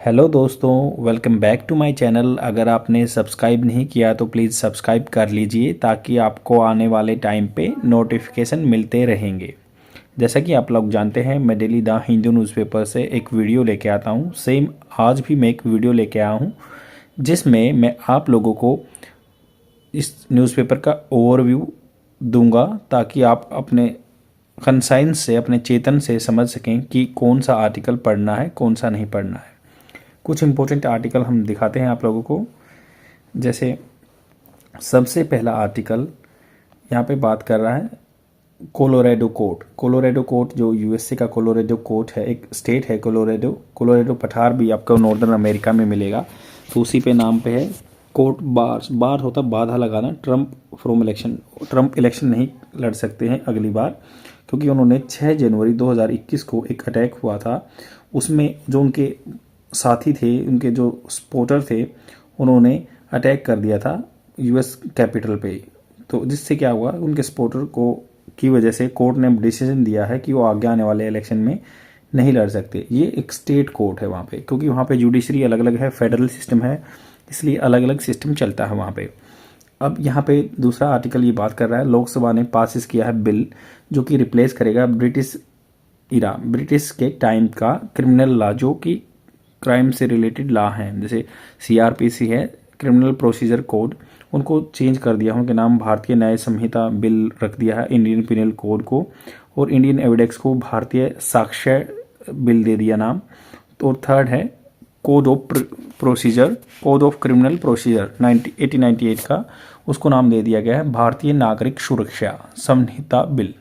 Hello दोस्तों, welcome back to my channel. अगर आपने सब्सक्राइब नहीं किया तो प्लीज़ सब्सक्राइब कर लीजिए ताकि आपको आने वाले टाइम पे नोटिफिकेशन मिलते रहेंगे। जैसा कि आप लोग जानते हैं, मैं डेली द हिंदू न्यूज़पेपर से एक वीडियो लेके आता हूँ। सेम आज भी मैं एक वीडियो लेके आया हूँ जिसमें मैं आप लोगों को इस न्यूज़पेपर का ओवरव्यू दूंगा ताकि आप अपने कंसाइंस से, अपने चेतन से समझ सकें कि कौन सा आर्टिकल पढ़ना है, कौन सा नहीं पढ़ना है। कुछ इंपॉर्टेंट आर्टिकल हम दिखाते हैं आप लोगों को। जैसे सबसे पहला आर्टिकल यहाँ पे बात कर रहा है कोलोराडो कोर्ट। कोलोराडो कोर्ट जो यूएसए का कोलोराडो कोर्ट है, एक स्टेट है कोलोराडो। कोलोराडो पठार भी आपको नॉर्दर्न अमेरिका में मिलेगा, तो उसी पे नाम पे है। कोर्ट बार बार होता बाधा लगाना, Trump from election. Trump election नहीं लड़ सकते हैं अगली बार, क्योंकि उन्होंने 6 जनवरी 2021 को एक अटैक हुआ था। उसमें जो उनके साथी थे, उनके जो सपोर्टर थे, उन्होंने अटैक कर दिया था यूएस कैपिटल पे। तो जिससे क्या हुआ, उनके सपोर्टर को की वजह से कोर्ट ने डिसीजन दिया है कि वो आगे आने वाले इलेक्शन में नहीं लड़ सकते। ये एक स्टेट कोर्ट है वहाँ पे, क्योंकि वहाँ पे जुडिशरी अलग अलग है, फेडरल सिस्टम है, इसलिए अलग अलग सिस्टम चलता है वहाँ पे। अब यहाँ पे दूसरा आर्टिकल ये बात कर रहा है, लोकसभा ने पासिस किया है बिल जो कि रिप्लेस करेगा ब्रिटिश के टाइम का क्रिमिनल लॉ, जो कि क्राइम से रिलेटेड लॉ हैं। जैसे सीआरपीसी है, क्रिमिनल प्रोसीजर कोड, उनको चेंज कर दिया, उनके नाम भारतीय न्याय संहिता बिल रख दिया है इंडियन पिनल कोड को, और इंडियन एविडेक्स को भारतीय साक्ष्य बिल दे दिया नाम। तो थर्ड है कोड ऑफ क्रिमिनल प्रोसीजर 1898 का, उसको नाम दे दिया गया है भारतीय नागरिक सुरक्षा संहिता बिल।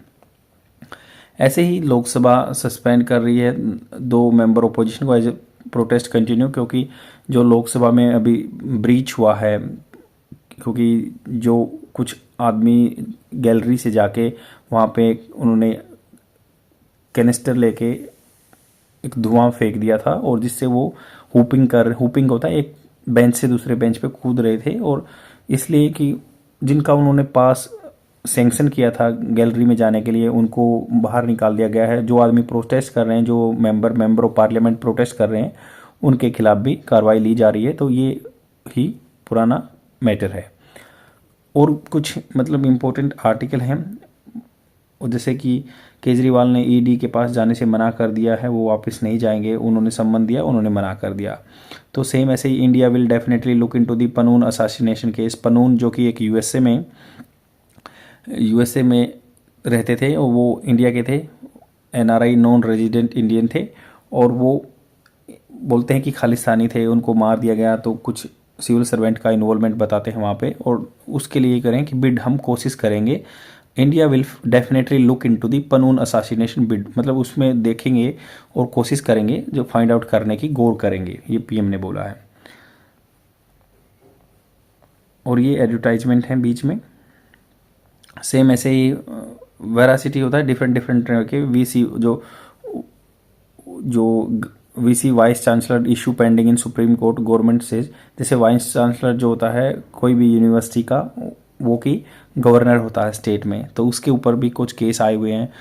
ऐसे ही लोकसभा सस्पेंड कर रही है 2 मेंबर ओपोजिशन को एज ए प्रोटेस्ट कंटिन्यू, क्योंकि जो लोकसभा में अभी ब्रीच हुआ है, क्योंकि जो कुछ आदमी गैलरी से जाके वहाँ पे उन्होंने कैनिस्टर लेके एक धुआं फेंक दिया था, और जिससे वो हुपिंग होता है, एक बेंच से दूसरे बेंच पे कूद रहे थे, और इसलिए कि जिनका उन्होंने पास सैंक्शन किया था गैलरी में जाने के लिए, उनको बाहर निकाल दिया गया है। जो आदमी प्रोटेस्ट कर रहे हैं, जो मेंबर ऑफ पार्लियामेंट प्रोटेस्ट कर रहे हैं, उनके खिलाफ भी कार्रवाई ली जा रही है। तो ये ही पुराना मैटर है। और कुछ मतलब इम्पोर्टेंट आर्टिकल हैं, जैसे कि केजरीवाल ने ईडी के पास जाने से मना कर दिया है, वो वापस नहीं जाएंगे, उन्होंने सम्मन दिया, उन्होंने मना कर दिया। तो सेम ऐसे ही India will definitely look into the Pannun assassination case. Pannun जो कि एक यूएसए में रहते थे, और वो इंडिया के थे, एनआरआई नॉन रेजिडेंट इंडियन थे, और वो बोलते हैं कि खालिस्तानी थे, उनको मार दिया गया। तो कुछ सिविल सर्वेंट का इन्वॉल्वमेंट बताते हैं वहाँ पे, और उसके लिए करें कि बिड हम कोशिश करेंगे, India will definitely look into the Pannun assassination bid, मतलब उसमें देखेंगे और कोशिश करेंगे, जो फाइंड आउट करने की गौर करेंगे, ये पीएम ने बोला है। और ये एडवर्टाइजमेंट है बीच में। सेम ऐसे ही वेरासिटी होता है, डिफरेंट डिफरेंट तरह के वीसी, जो VC vice chancellor issue pending in supreme court government से। जैसे वाइस चांसलर जो होता है कोई भी यूनिवर्सिटी का, वो की गवर्नर होता है स्टेट में, तो उसके ऊपर भी कुछ केस आए हुए हैं।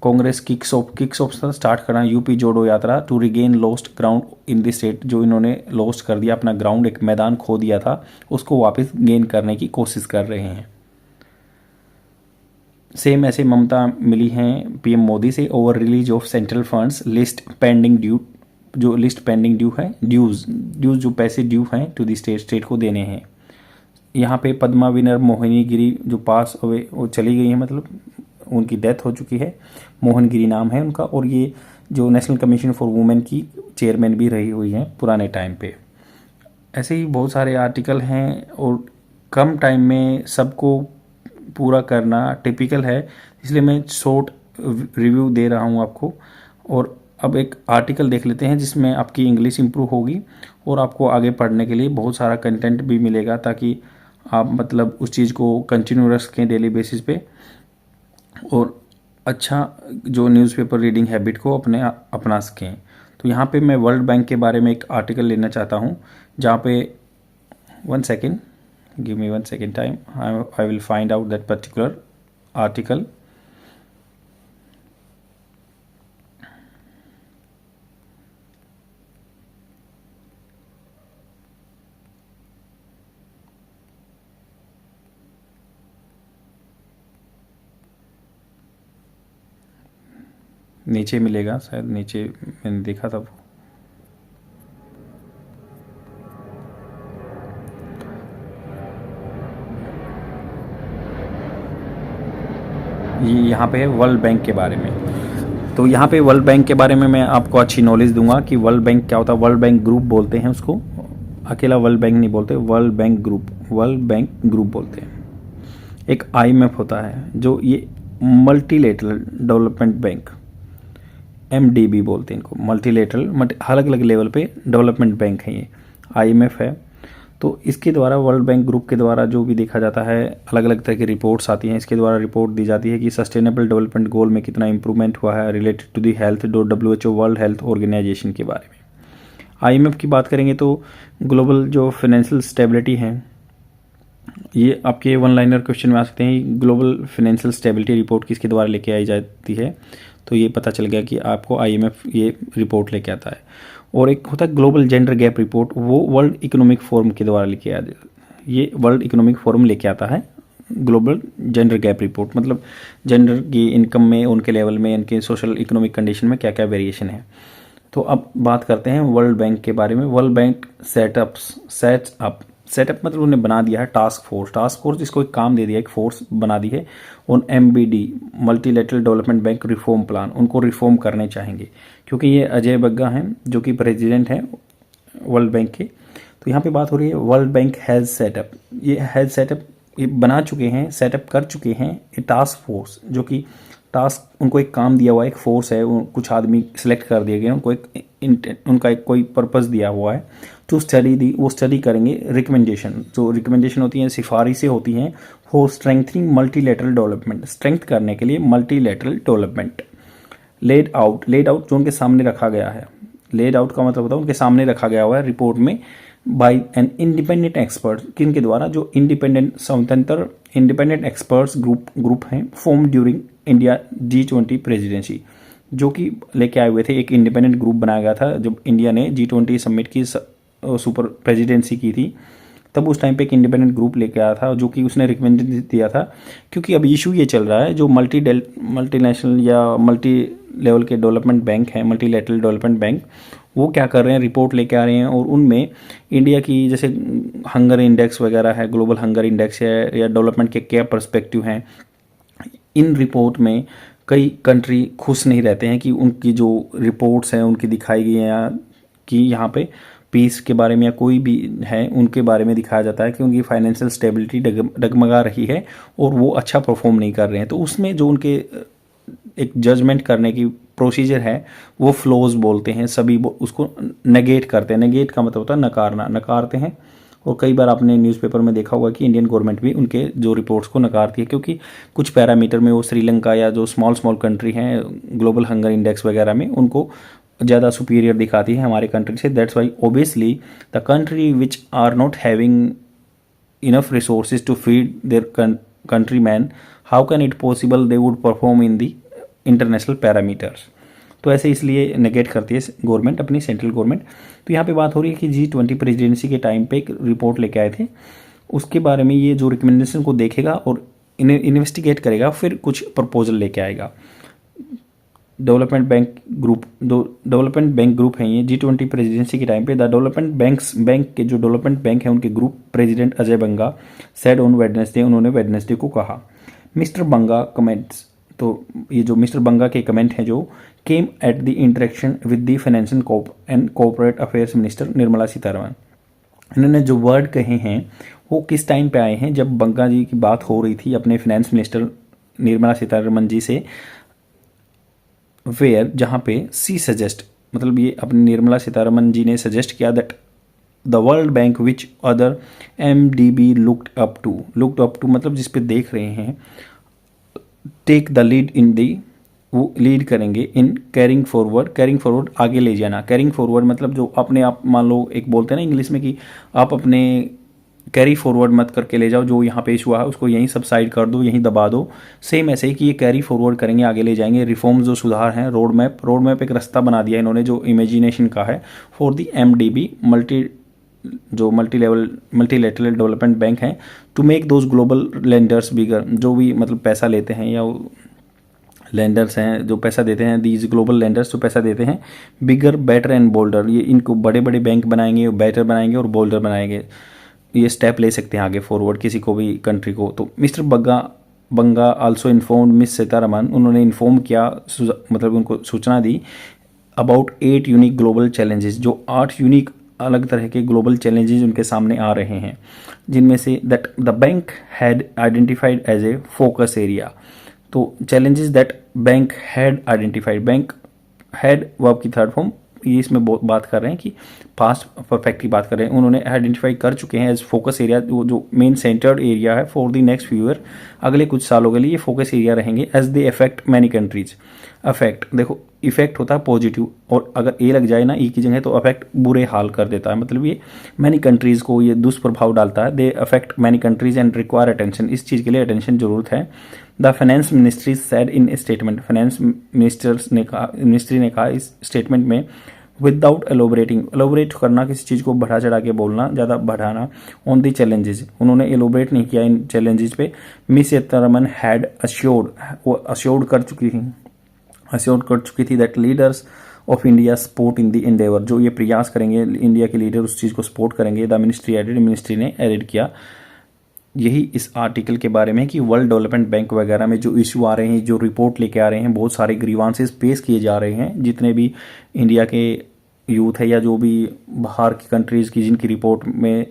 कांग्रेस किक्स ऑफ स्टार्ट करना यूपी जोड़ो यात्रा to regain lost ground in the state. जो इन्होंने लॉस्ट कर दिया अपना ग्राउंड, एक मैदान खो दिया था, उसको वापस गेन करने की कोशिश कर रहे हैं। सेम ऐसे ममता मिली हैं पीएम मोदी से, over release of central funds list pending due. जो लिस्ट पेंडिंग ड्यू है, ड्यूज जो पैसे ड्यू हैं टू दी स्टेट को देने हैं। यहाँ पे पद्मा विनर मोहिनी गिरी जो पास हुए, वो चली गई है, मतलब उनकी डेथ हो चुकी है। मोहन गिरी नाम है उनका, और ये जो नेशनल कमीशन फॉर वुमेन की चेयरमैन भी रही हुई हैं पुराने टाइम पे। ऐसे ही बहुत सारे आर्टिकल हैं, और कम टाइम में सबको पूरा करना टिपिकल है, इसलिए मैं शॉर्ट रिव्यू दे रहा हूँ आपको। और अब एक आर्टिकल देख लेते हैं जिसमें आपकी इंग्लिश इंप्रूव होगी, और आपको आगे पढ़ने के लिए बहुत सारा कंटेंट भी मिलेगा, ताकि आप मतलब उस चीज़ को कंटिन्यू रखें डेली बेसिस पे, और अच्छा जो न्यूज़पेपर रीडिंग हैबिट को अपना सकें। तो यहाँ पे मैं वर्ल्ड बैंक के बारे में एक आर्टिकल लेना चाहता हूँ, जहाँ पे 1 second, give me 1 second time, I will find out that particular article। नीचे मिलेगा शायद, नीचे मैंने देखा था। ये यहाँ पे है वर्ल्ड बैंक के बारे में। तो यहाँ पे वर्ल्ड बैंक के बारे में मैं आपको अच्छी नॉलेज दूंगा कि वर्ल्ड बैंक क्या होता है। वर्ल्ड बैंक ग्रुप बोलते हैं उसको, अकेला वर्ल्ड बैंक नहीं बोलते, world bank group, world bank group बोलते हैं। एक आईएमएफ होता है जो ये मल्टीलेटरल डेवलपमेंट बैंक, एमडीबी बोलते हैं इनको, मल्टीलेटरल, अलग अलग लेवल पे डेवलपमेंट बैंक है ये। आईएमएफ है, तो इसके द्वारा वर्ल्ड बैंक ग्रुप के द्वारा जो भी देखा जाता है, अलग अलग तरह की रिपोर्ट्स आती हैं। इसके द्वारा रिपोर्ट दी जाती है कि सस्टेनेबल डेवलपमेंट गोल में कितना इंप्रूवमेंट हुआ है रिलेटेड टू दी हेल्थ, जो WHO वर्ल्ड हेल्थ ऑर्गेनाइजेशन के बारे में। आईएमएफ की बात करेंगे तो ग्लोबल जो फाइनेंशियल स्टेबिलिटी है, ये आपके वन लाइनर क्वेश्चन में आ सकते हैं। ग्लोबल फाइनेंशियल स्टेबिलिटी रिपोर्ट किसके द्वारा लेके आई जाती है, तो ये पता चल गया कि आपको आईएमएफ ये रिपोर्ट लेके आता है। और एक होता है ग्लोबल जेंडर गैप रिपोर्ट, वो वर्ल्ड इकोनॉमिक फोरम के द्वारा लेके आ, ये वर्ल्ड इकोनॉमिक फोरम लेके आता है ग्लोबल जेंडर गैप रिपोर्ट। मतलब जेंडर की इनकम में, उनके लेवल में, इनके सोशल इकोनॉमिक कंडीशन में क्या क्या वेरिएशन है। तो अब बात करते हैं वर्ल्ड बैंक के बारे में। वर्ल्ड बैंक सेटअप मतलब उन्हें बना दिया है टास्क फोर्स, जिसको एक काम दे दिया, एक फोर्स बना दी है। उन MBD multilateral development bank reform plan, उनको रिफॉर्म करने चाहेंगे, क्योंकि ये अजय बग्गा हैं जो कि प्रेसिडेंट हैं वर्ल्ड बैंक के। तो यहाँ पे बात हो रही है वर्ल्ड बैंक हैज़ सेटअप, ये बना चुके हैं, सेटअप कर चुके हैं ये टास्क फोर्स, जो कि टास्क उनको एक काम दिया हुआ है, एक फोर्स है, कुछ आदमी सिलेक्ट कर दिए गए, उनको उनका एक कोई पर्पस दिया हुआ है टू स्टडी वो स्टडी करेंगे रिकमेंडेशन, जो रिकमेंडेशन होती हैं, सिफारिशें होती हैं for strengthening multilateral development, strength करने के लिए मल्टीलेटरल डेवलपमेंट। लेड आउट जो उनके सामने रखा गया है, लेड आउट का मतलब होता है उनके सामने रखा गया हुआ है रिपोर्ट में, बाय एन इंडिपेंडेंट एक्सपर्ट, किनके द्वारा, जो इंडिपेंडेंट स्वतंत्र इंडिपेंडेंट एक्सपर्ट्स ग्रुप हैं, form during India G20 presidency, जो कि लेके आए हुए थे। एक इंडिपेंडेंट ग्रुप बनाया गया था जब इंडिया ने G20 समिट की सुपर प्रेसिडेंसी की थी, तब उस टाइम पे एक इंडिपेंडेंट ग्रुप लेके आया था, जो कि उसने रिकमेंडेशन दिया था। क्योंकि अब इशू ये चल रहा है, जो मल्टीनेशनल या मल्टी लेवल के डेवलपमेंट बैंक हैं, मल्टीलेटरल डेवलपमेंट बैंक, वो क्या कर रहे हैं, रिपोर्ट लेके आ रहे हैं, और उनमें इंडिया की जैसे हंगर इंडेक्स वगैरह है, ग्लोबल हंगर इंडेक्स है, या डेवलपमेंट के क्या पर्सपेक्टिव हैं, इन रिपोर्ट में कई कंट्री खुश नहीं रहते हैं कि उनकी जो रिपोर्ट्स हैं उनकी दिखाई गई हैं, कि यहाँ पे पीस के बारे में या कोई भी है उनके बारे में दिखाया जाता है कि उनकी फाइनेंशियल स्टेबिलिटी डगमगा रही है और वो अच्छा परफॉर्म नहीं कर रहे हैं। तो उसमें जो उनके एक जजमेंट करने की प्रोसीजर है वो फ्लॉज बोलते हैं, सभी उसको नेगेट करते हैं। नेगेट का मतलब होता है नकारना, नकारते हैं। और कई बार आपने न्यूज़पेपर में देखा होगा कि इंडियन गवर्नमेंट भी उनके जो रिपोर्ट्स को नकारती है, क्योंकि कुछ पैरामीटर में वो श्रीलंका या जो स्मॉल कंट्री हैं ग्लोबल हंगर इंडेक्स वगैरह में उनको ज़्यादा सुपीरियर दिखाती है हमारे कंट्री से। That's why obviously the country which are not having enough resources to feed their country man, how can it possible they would perform in the international parameters. तो ऐसे इसलिए नेगेट करती है गवर्नमेंट, अपनी सेंट्रल गवर्नमेंट। तो यहाँ पे बात हो रही है कि G20 प्रेसिडेंसी के टाइम पे एक रिपोर्ट लेके आए थे, उसके बारे में ये जो रिकमेंडेशन को देखेगा और इन्हें इन्वेस्टिगेट करेगा, फिर कुछ प्रपोजल लेके आएगा। डेवलपमेंट बैंक ग्रुप हैं ये G20 प्रेसिडेंसी के टाइम पे। द डेवलपमेंट बैंक के जो डेवलपमेंट बैंक है उनके group president Ajay Banga said on Wednesday, उन्होंने वेडनेसडे को कहा। मिस्टर बंगा कमेंट्स, तो ये जो मिस्टर बंगा के कमेंट हैं जो came at the interaction with the financial and corporate affairs minister Nirmala Sitharaman. इन्होंने जो वर्ड कहे हैं वो किस टाइम पे आए हैं, जब बंगा जी की बात हो रही थी अपने फाइनेंस मिनिस्टर निर्मला सीतारमण जी से, वेयर जहाँ पे सी सजेस्ट, मतलब ये अपनी निर्मला सीतारमण जी ने सजेस्ट किया that the world bank which other MDB looked up to मतलब जिस पे देख रहे हैं, take the lead in the, वो लीड करेंगे इन कैरिंग फॉरवर्ड आगे ले जाना। कैरिंग फॉरवर्ड मतलब जो अपने आप, मान लो एक बोलते हैं ना इंग्लिश में कि आप अपने कैरी फॉरवर्ड मत करके ले जाओ, जो यहाँ पे इशू हुआ है उसको यहीं सबसाइड कर दो, यहीं दबा दो। सेम ऐसे ही कि ये कैरी फॉरवर्ड करेंगे, आगे ले जाएंगे। रिफॉर्म्स जो सुधार हैं, रोड मैप एक रास्ता बना दिया इन्होंने, जो इमेजिनेशन का है for the MDB multilateral development bank हैं, to make those global lenders bigger, जो भी मतलब पैसा लेते हैं या लेंडर्स हैं जो पैसा देते हैं, दीज ग्लोबल लेंडर्स जो पैसा देते हैं, बिगर बेटर एंड बोल्डर, ये इनको बड़े बड़े बैंक बनाएंगे, बेटर बनाएंगे और बोल्डर बनाएंगे, ये स्टेप ले सकते हैं आगे फॉरवर्ड किसी को भी कंट्री को। तो मिस्टर बंगा आल्सो इन्फॉर्म्ड मिस सीतारमन, उन्होंने इन्फॉर्म किया, मतलब उनको सूचना दी अबाउट 8 यूनिक ग्लोबल चैलेंजेस, जो 8 यूनिक अलग तरह के ग्लोबल चैलेंजेस उनके सामने आ रहे हैं, जिनमें से that the bank had identified as a focus area. तो challenges that bank had identified, bank had verb की थर्ड फॉर्म, ये इसमें बात कर रहे हैं कि पास्ट परफेक्ट की बात कर रहे हैं, उन्होंने आइडेंटिफाई कर चुके हैं एज फोकस एरिया, जो मेन सेंटर्ड एरिया है for the next few year, अगले कुछ सालों के लिए ये फोकस एरिया रहेंगे as they affect many countries. Affect देखो, इफेक्ट होता है पॉजिटिव, और अगर ए लग जाए ना ई की जगह तो अफेक्ट बुरे हाल कर देता है, मतलब ये मैनी कंट्रीज़ को ये दुष्प्रभाव डालता है। दे affect many countries and require attention, इस चीज़ के लिए अटेंशन जरूरत है। The finance ministry said in statement, finance ministry ने कहा इस स्टेटमेंट में, विदाउट एलोबरेटिंग, एलोबरेट करना किसी चीज़ को बढ़ा चढ़ा के बोलना, ज़्यादा बढ़ाना, ऑन दी चैलेंजेस, उन्होंने एलोबरेट नहीं किया इन चैलेंजेस पे। मिस सीतारमन हैड अश्योर्ड, वो अश्योर्ड कर चुकी थी that leaders of India support in the Endeavour, जो ये प्रयास करेंगे इंडिया के लीडर उस चीज़ को सपोर्ट करेंगे। द मिनिस्ट्री एडेड, मिनिस्ट्री ने एडेड किया। यही इस आर्टिकल के बारे में कि वर्ल्ड डेवलपमेंट बैंक वगैरह में जो इशू आ रहे हैं, जो रिपोर्ट लेके आ रहे हैं, बहुत सारे ग्रीवांसेस पेश किए जा रहे हैं, जितने भी इंडिया के यूथ है या जो भी बाहर की कंट्रीज़ की जिनकी रिपोर्ट में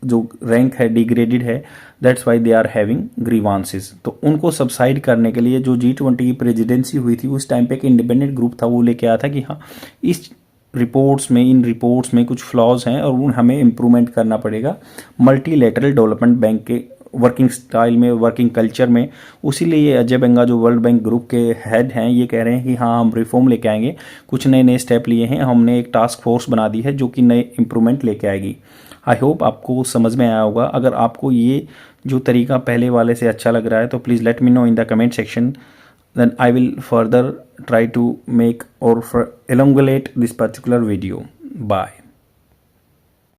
जो रैंक है डिग्रेडेड है, that's why they are having grievances. तो उनको सबसाइड करने के लिए जो G20 की प्रेसिडेंसी हुई थी उस टाइम पे एक इंडिपेंडेंट ग्रुप था, वो लेके आया था कि हाँ इस इन रिपोर्ट्स में कुछ फ्लॉज हैं और उन हमें इम्प्रूवमेंट करना पड़ेगा मल्टीलेटरल डेवलपमेंट बैंक के वर्किंग स्टाइल में, वर्किंग कल्चर में। उसीलिए ये अजय बंगा जो वर्ल्ड बैंक ग्रुप के हेड हैं ये कह रहे हैं कि हाँ हम रिफॉर्म लेके आएंगे, कुछ नए नए स्टेप लिए हैं, हमने एक टास्क फोर्स बना दी है जो कि नए इम्प्रूवमेंट लेके आएगी। आई होप आपको समझ में आया होगा। अगर आपको ये जो तरीका पहले वाले से अच्छा लग रहा है तो please let me know in the comment section, then I will further try to make or elongate this particular video. Bye.